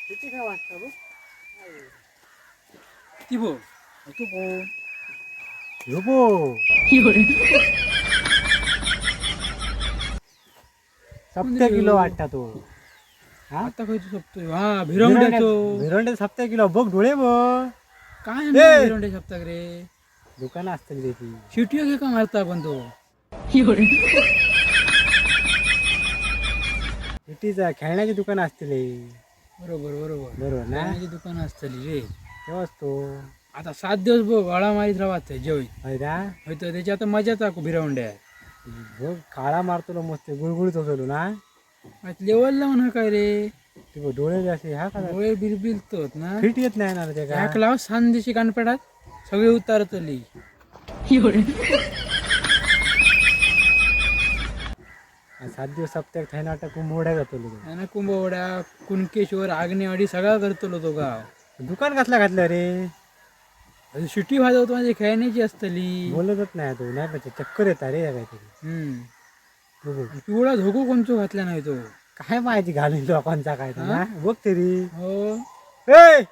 किती काय वाटतं बघ. ती बो तू बो ह्यो बो. सप्त्या किलो वाटता तो. हा आता खायचो सप्तो हा भिरवंड्याचो भिरवंडे सप्त्या किलो बघ डोळे बघ. काय ए! भिरवंडे सप्ताक रे दुकान असतील त्याची. शिटियो घे का मारता पण तो सिटीचा खेळण्याची दुकान असतील हे. बरोबर बरोबर बरोबर ना. खेळण्याची दुकानं असतली रे. तेव्हाच तो आता 7 दिवस बघ वाळा मारीत राहत जेवण होय ना. होय तर त्याची आता मजाच आखू भिरवंड्या बघ काळा मारतो मस्त गुळगुळीत होतो ना. लेवलला म्हणा काय रे ते बघ डोळे बी असे हा का डोळे बिलबिलतोत ना फिट येत नाही ना रे ते ह्याक का. लाव सांदेशी कानपडात सगळे उतारतली 7 दिवस सप्त्याक थायना वाटतं कुंभवड्या जातो यानं कुंभवड्या कुणकेश्वर आग्नेवाडी सगळा करतलो तो गाव दुकान कसला घातलं रे. शिटी वाजवतो म्हणजे खेळण्याची असतली बोलतच नाही तो नाही पाहिजे चक्कर येतात रे या काहीतरी. तू बघ. पिवळा धोको कोणचो घातला नाही तो काय माहिती घालून लोकांचा काय तर ना बघ तरी. हो ए!